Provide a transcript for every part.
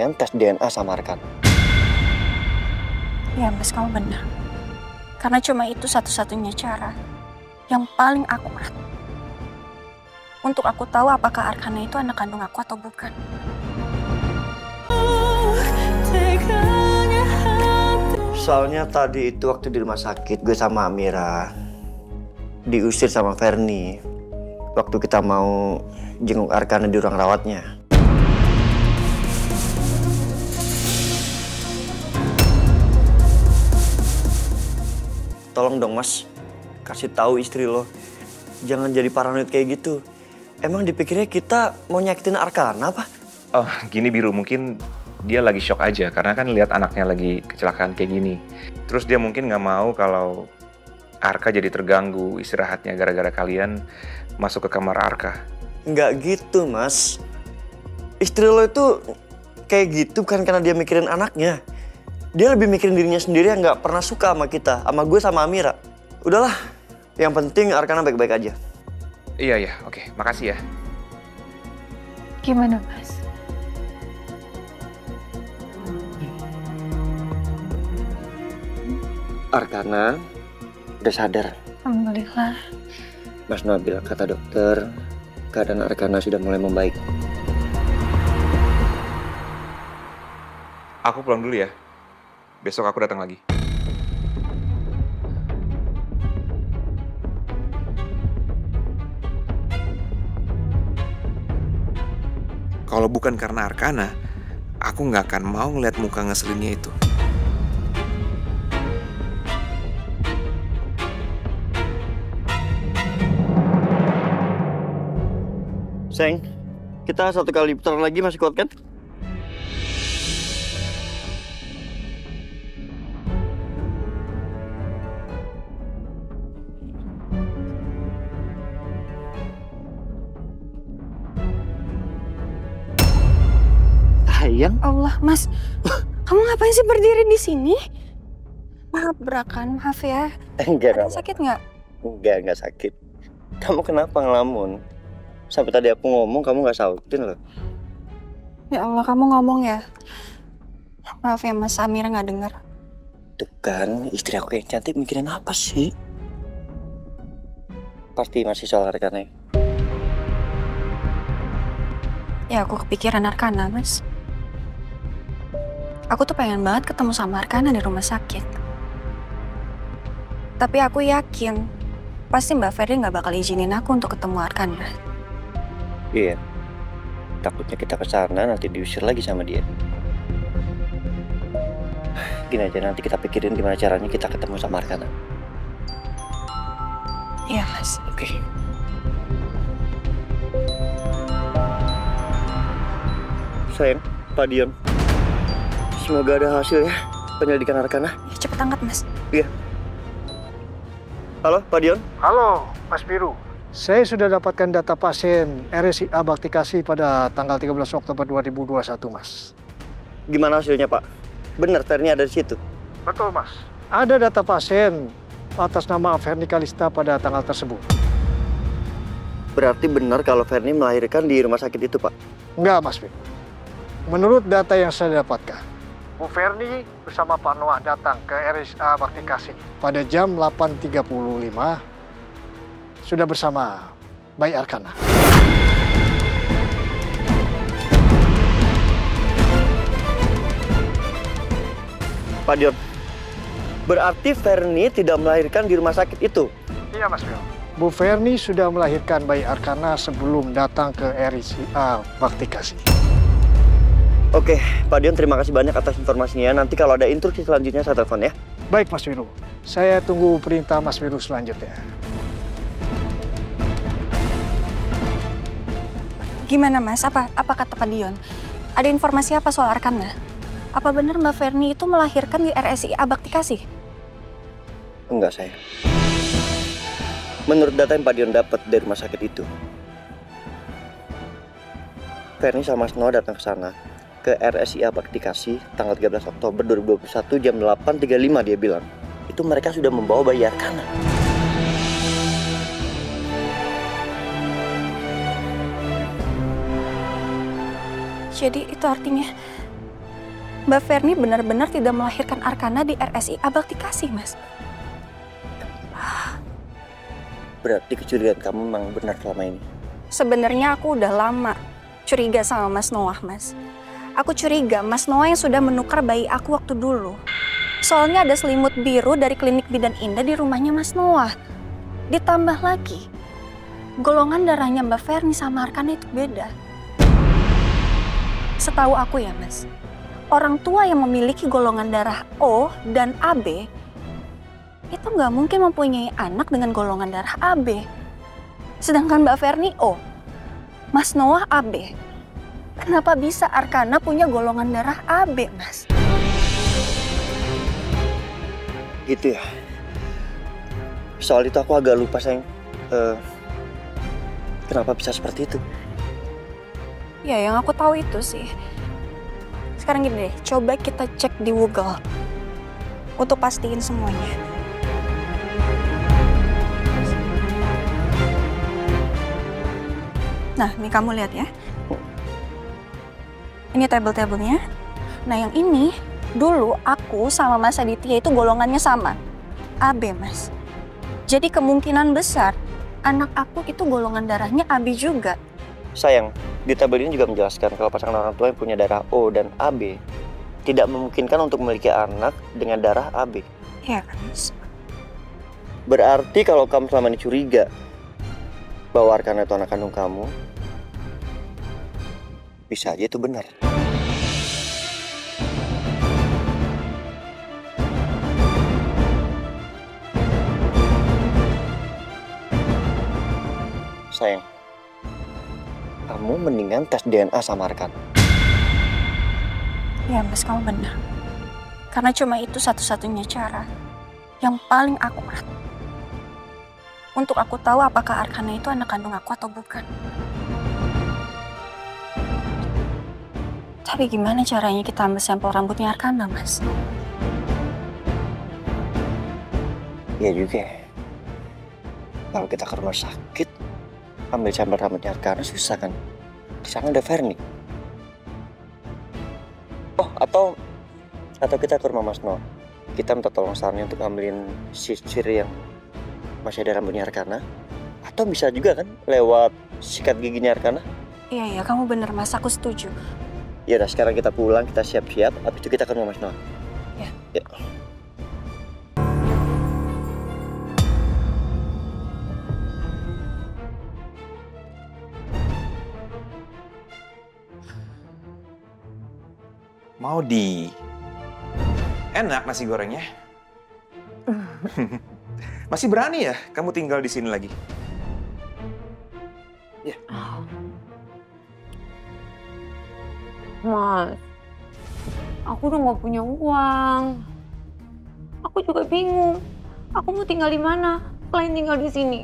mendingan tes DNA sama Arkan. Ya Mas, kamu benar. Karena cuma itu satu-satunya cara yang paling akurat untuk aku tahu apakah Arkana itu anak kandung aku atau bukan. Soalnya tadi itu waktu di rumah sakit gue sama Amira diusir sama Ferni waktu kita mau jenguk Arkana di ruang rawatnya. Tolong dong Mas, kasih tahu istri lo, jangan jadi paranoid kayak gitu. Emang dipikirnya kita mau nyakitin Arkana apa? Oh, gini Biru, mungkin dia lagi shock aja karena kan lihat anaknya lagi kecelakaan kayak gini. Terus dia mungkin nggak mau kalau Arka jadi terganggu istirahatnya gara-gara kalian masuk ke kamar Arka. Nggak gitu Mas. Istri lo itu kayak gitu kan karena dia mikirin anaknya. Dia lebih mikirin dirinya sendiri yang nggak pernah suka sama kita, sama gue sama Amira. Udahlah, yang penting Arkana baik-baik aja. Iya, oke. Makasih ya. Gimana Mas? Arkana udah sadar. Alhamdulillah. Mas Noah bilang kata dokter, keadaan Arkana sudah mulai membaik. Aku pulang dulu ya. Besok aku datang lagi. Kalau bukan karena Arkana, aku nggak akan mau ngeliat muka ngeselinnya itu. Seng, kita satu kali putar lagi masih kuat kan? Sayang. Allah, Mas. Kamu ngapain sih berdiri di sini? Maaf Brakan, maaf ya. Enggak, Ada sakit nggak? Enggak sakit. Kamu kenapa ngelamun? Sampai tadi aku ngomong kamu nggak sautin loh. Ya Allah, kamu ngomong ya. Maaf ya Mas, Amira nggak dengar. Tuh kan, istri aku yang cantik mikirin apa sih? Pasti masih soal Arkana. Ya aku kepikiran Arkana, Mas. Aku tuh pengen banget ketemu sama Arkana di rumah sakit. Tapi aku yakin, pasti Mbak Ferry nggak bakal izinin aku untuk ketemu Arkana. Iya. Takutnya kita ke sana nanti diusir lagi sama dia. Gini aja, nanti kita pikirin gimana caranya kita ketemu sama Arkana. Iya, Mas. Oke. Sayang, Pak Dion. Semoga ada hasil ya penyelidikan Arkana. Ya, cepet angkat, Mas. Iya. Halo, Pak Dion. Halo, Mas Biru. Saya sudah dapatkan data pasien RSIA Baktikasi pada tanggal 13 Oktober 2021, Mas. Gimana hasilnya, Pak? Benar, Ferni ada di situ? Betul, Mas. Ada data pasien atas nama Ferni Kalista pada tanggal tersebut. Berarti benar kalau Ferni melahirkan di rumah sakit itu, Pak? Enggak, Mas Biru. Menurut data yang saya dapatkan, Bu Ferni bersama Pak Noah datang ke RSIA Baktikasi pada jam 8.35 sudah bersama bayi Arkana. Pak Dion, berarti Ferni tidak melahirkan di rumah sakit itu? Iya, Mas Biru. Bu Ferni sudah melahirkan bayi Arkana sebelum datang ke RSIA Baktikasi. Oke, Pak Dion, terima kasih banyak atas informasinya. Nanti kalau ada instruksi selanjutnya saya telepon ya. Baik, Mas Biru. Saya tunggu perintah Mas Biru selanjutnya. Gimana, Mas? Apa kata Pak Dion? Ada informasi apa soal Arkana? Apa benar Mbak Ferni itu melahirkan di RSIA Baktikasi? Enggak, sayang. Menurut data yang Pak Dion dapat dari rumah sakit itu, Ferni sama Snow datang ke sana, ke RSIA Baktikasi tanggal 13 Oktober 2021 jam 8.35 dia bilang. Itu mereka sudah membawa bayi Arkana. Jadi itu artinya Mbak Ferni benar-benar tidak melahirkan Arkana di RSIA Bakti Kasih, Mas. Berarti kecurigaan kamu memang benar selama ini. Sebenarnya aku udah lama curiga sama Mas Noah, Mas. Aku curiga Mas Noah yang sudah menukar bayi aku waktu dulu. Soalnya ada selimut biru dari klinik bidan Indah di rumahnya Mas Noah. Ditambah lagi, golongan darahnya Mbak Ferni sama Arkana itu beda. Setahu aku ya, Mas, orang tua yang memiliki golongan darah O dan AB itu nggak mungkin mempunyai anak dengan golongan darah AB. Sedangkan Mbak Ferni O, Mas Noah AB. Kenapa bisa Arkana punya golongan darah AB, Mas? Gitu ya. Soal itu aku agak lupa, sayang. Kenapa bisa seperti itu? Ya, yang aku tahu itu sih. Sekarang gini deh, coba kita cek di Google untuk pastiin semuanya. Nah, ini kamu lihat ya. Ini tabel-tabelnya. Nah, yang ini dulu aku sama Mas Aditya itu golongannya sama. AB, Mas. Jadi kemungkinan besar anak aku itu golongan darahnya AB juga. Sayang, di tabel ini juga menjelaskan kalau pasangan orang tua yang punya darah O dan AB tidak memungkinkan untuk memiliki anak dengan darah AB. Iya kan, Mas? Berarti kalau kamu selama ini curiga bahwa Arkana itu anak kandung kamu, bisa aja itu benar. Sayang, kamu mendingan tes DNA sama Arkana. Iya, Mas, kamu benar. Karena cuma itu satu-satunya cara yang paling akurat untuk aku tahu apakah Arkana itu anak kandung aku atau bukan. Tapi gimana caranya kita ambil sampel rambutnya Arkana, Mas? Iya juga ya. Kalau kita ke rumah sakit, ambil sampel rambutnya Arkana susah kan? Di sana ada Ferni. Oh, atau kita ke rumah Mas Noah. Kita minta tolong Sarni untuk ambilin sisir yang masih ada rambutnya Arkana. Atau bisa juga kan lewat sikat giginya Arkana. Iya, kamu benar, Mas. Aku setuju. Ya udah, sekarang kita pulang, kita siap-siap. Habis itu kita ke rumah Mas Noah. Ya. Ya. Mau di enak nasi gorengnya. Masih berani ya kamu tinggal di sini lagi? Ya. Mas, aku udah nggak punya uang. Aku juga bingung. Aku mau tinggal di mana selain tinggal di sini?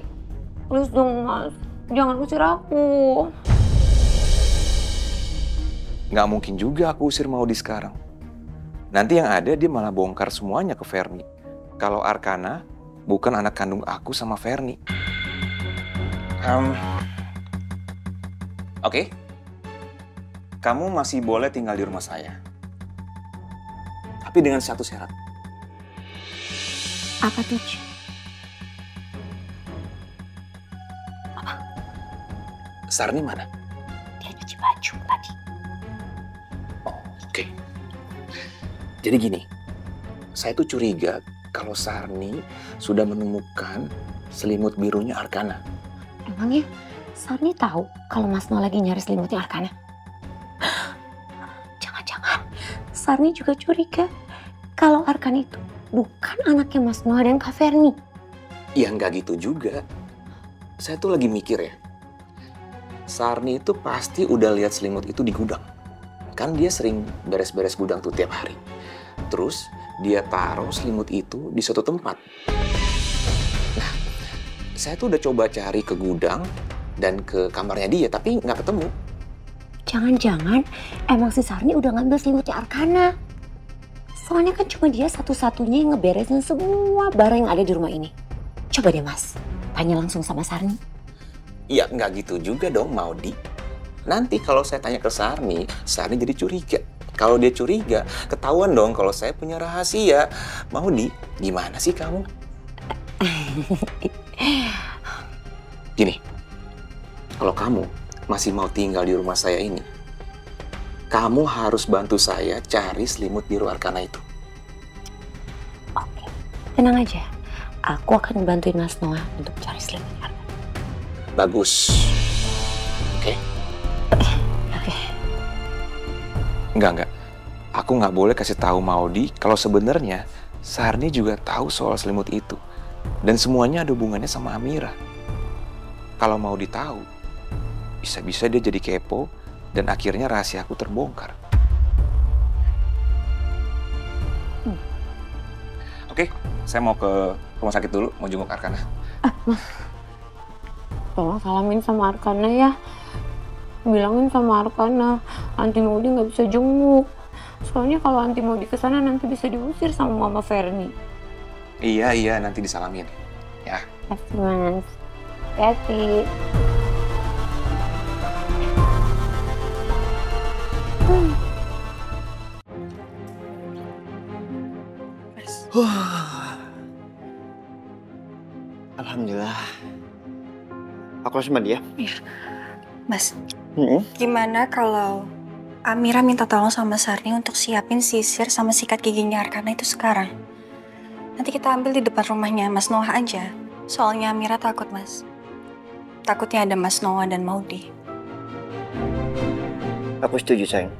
Please dong, Mas. Jangan usir aku. Nggak mungkin juga aku usir Maudi sekarang. Nanti yang ada dia malah bongkar semuanya ke Ferni. Kalau Arkana bukan anak kandung aku sama Ferni. Oke. Kamu masih boleh tinggal di rumah saya. Tapi dengan satu syarat. Apa tuh, Ci? Sarni mana? Dia nyuci baju tadi. Oh, oke. Jadi gini, saya tuh curiga kalau Sarni sudah menemukan selimut birunya Arkana. Emangnya Sarni tahu kalau Mas Noah lagi nyari selimutnya Arkana? Jangan-jangan Sarni juga curiga kalau Arkana itu bukan anaknya Mas Noah dan Kak Ferni. Ya nggak gitu juga. Saya tuh lagi mikir ya. Sarni itu pasti udah lihat selimut itu di gudang. Kan dia sering beres-beres gudang tuh tiap hari. Terus dia taruh selimut itu di suatu tempat. Nah, saya tuh udah coba cari ke gudang dan ke kamarnya dia, tapi nggak ketemu. Jangan-jangan emang si Sarni udah ngambil selimutnya Arkana. Soalnya kan cuma dia satu-satunya yang ngeberesin semua barang yang ada di rumah ini. Coba deh, Mas, tanya langsung sama Sarni. Ya nggak gitu juga dong, Maudi. Nanti kalau saya tanya ke Sarni, Sarni jadi curiga. Kalau dia curiga, ketahuan dong kalau saya punya rahasia. Maudi, gimana sih kamu? Gini, kalau kamu masih mau tinggal di rumah saya ini, kamu harus bantu saya cari selimut biru Arkana itu. Oke, tenang aja. Aku akan bantuin Mas Noah untuk cari selimut Arkana. Bagus. Oke? Oke. Enggak. Aku nggak boleh kasih tahu Maudi kalau sebenarnya Sarni juga tahu soal selimut itu. Dan semuanya ada hubungannya sama Amira. Kalau Maudi tahu, bisa-bisa dia jadi kepo dan akhirnya rahasia aku terbongkar. Oke, saya mau ke rumah sakit dulu, mau jenguk Arkana. Tolong salamin sama Arkana ya. Bilangin sama Arkana, Anti Maudi nggak bisa jenguk. Soalnya kalau Anti Maudi kesana nanti bisa diusir sama Mama Ferni. Iya, nanti disalamin. Ya. Kasih Mas. Kasih. Alhamdulillah. Aku langsung mandi ya. Iya. Mas, gimana kalau Amira minta tolong sama Sarni untuk siapin sisir sama sikat giginya Arkana itu sekarang? Nanti kita ambil di depan rumahnya Mas Noah aja. Soalnya Amira takut, Mas. Takutnya ada Mas Noah dan Maudi. Aku setuju, sayang.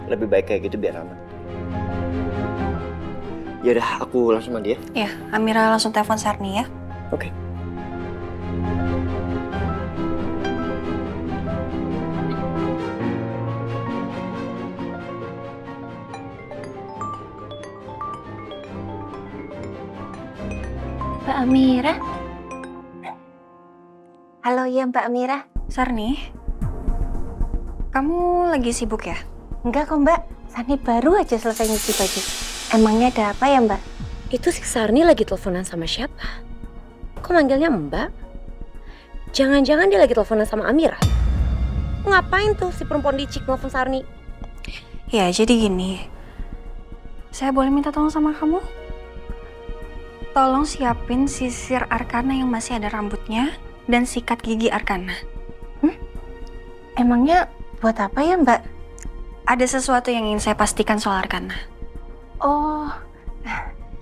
Lebih baik kayak gitu biar aman. Yaudah, aku langsung mandi ya. Ya, Amira langsung telepon Sarni ya. Oke. Mbak Amira. Halo ya Mbak Amira. Sarni, kamu lagi sibuk ya? Enggak kok Mbak, Sarni baru aja selesai nyuci baju. Emangnya ada apa ya Mbak? Itu si Sarni lagi teleponan sama siapa? Kok manggilnya Mbak? Jangan-jangan dia lagi teleponan sama Amira? Ngapain tuh si perempuan licik nelfon Sarni? Ya, jadi gini. Saya boleh minta tolong sama kamu? Tolong siapin sisir Arkana yang masih ada rambutnya dan sikat gigi Arkana. Emangnya buat apa ya Mbak? Ada sesuatu yang ingin saya pastikan soal Arkana. Oh,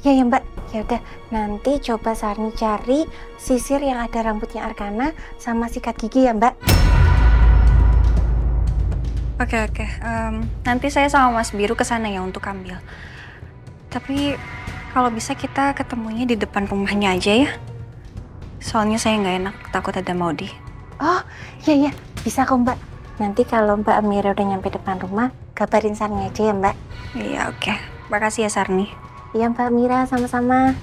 ya Mbak. Ya udah, nanti coba Sarni cari sisir yang ada rambutnya Arkana sama sikat gigi ya Mbak. Oke. Nanti saya sama Mas Biru kesana ya untuk ambil. Tapi kalau bisa kita ketemunya di depan rumahnya aja ya. Soalnya saya nggak enak, takut ada Maudi. Oh, iya, bisa kok Mbak. Nanti kalau Mbak Amira udah nyampe depan rumah, kabarin Sarni aja ya Mbak. Iya, oke. Makasih ya Sarni. Iya Mbak Amira, sama-sama.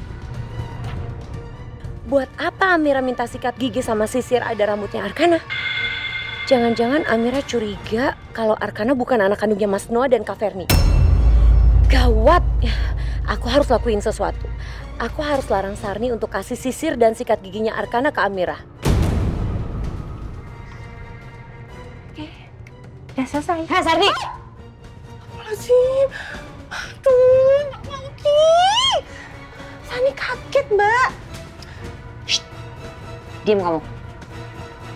Buat apa Amira minta sikat gigi sama sisir ada rambutnya Arkana? Jangan-jangan Amira curiga kalau Arkana bukan anak kandungnya Mas Noah dan Kak Ferni. Gawat! Aku harus lakuin sesuatu. Aku harus larang Sarni untuk kasih sisir dan sikat giginya Arkana ke Amira. Oke, udah selesai. Hah, Sarni! Astagfirullahaladzim. Aduh, Mbak Maudi. Sarni kaget, Mbak. Shh. Diam kamu.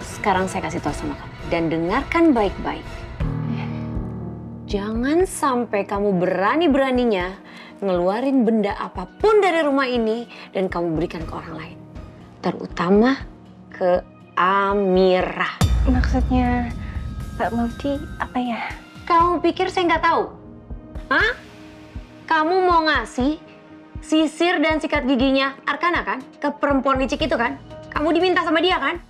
Sekarang saya kasih tahu sama kamu. Dan dengarkan baik-baik. Jangan sampai kamu berani-beraninya ngeluarin benda apapun dari rumah ini dan kamu berikan ke orang lain. Terutama ke Amira. Maksudnya Mbak Maudi apa ya? Kamu pikir saya nggak tahu? Hah? Kamu mau ngasih sisir dan sikat giginya Arkana kan? Ke perempuan licik itu kan? Kamu diminta sama dia kan?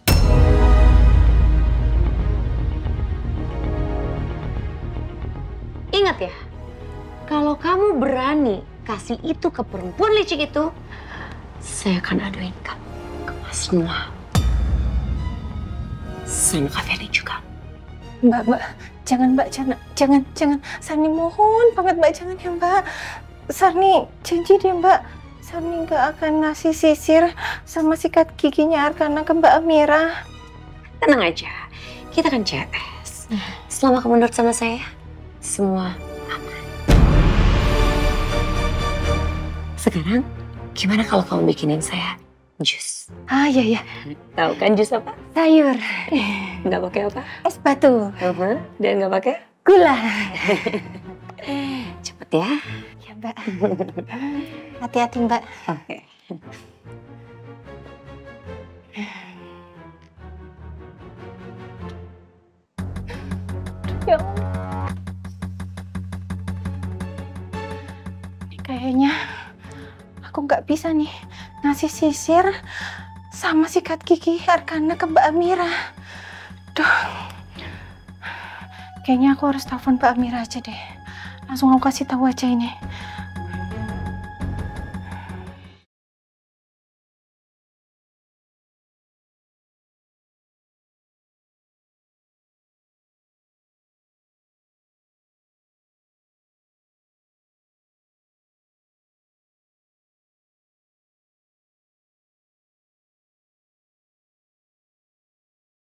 Ingat ya, kalau kamu berani kasih itu ke perempuan licik itu, saya akan aduin kamu ke Mas Noah. Sama Kak Ferry juga. Mbak, jangan Mbak, jangan. Sarni mohon banget Mbak, jangan ya Mbak. Sarni janji deh Mbak, Sarni nggak akan ngasih sisir sama sikat giginya Arkana ke Mbak Amira. Tenang aja, kita kan CS. Selama kamu nurut sama saya, semua aman. Sekarang gimana kalau kamu bikinin saya jus? Ah iya ya, Tahu kan jus apa? sayur, Nggak pakai apa? es batu, Dan nggak pakai? gula. Cepet ya. Ya Mbak. Hati-hati Mbak. Oke. Ya Allah. Ini kayaknya aku nggak bisa nih ngasih sisir sama sikat gigi Arkana ke Mbak Amira. Duh. Kayaknya aku harus telepon Mbak Amira aja deh. Langsung aku kasih tahu aja ini.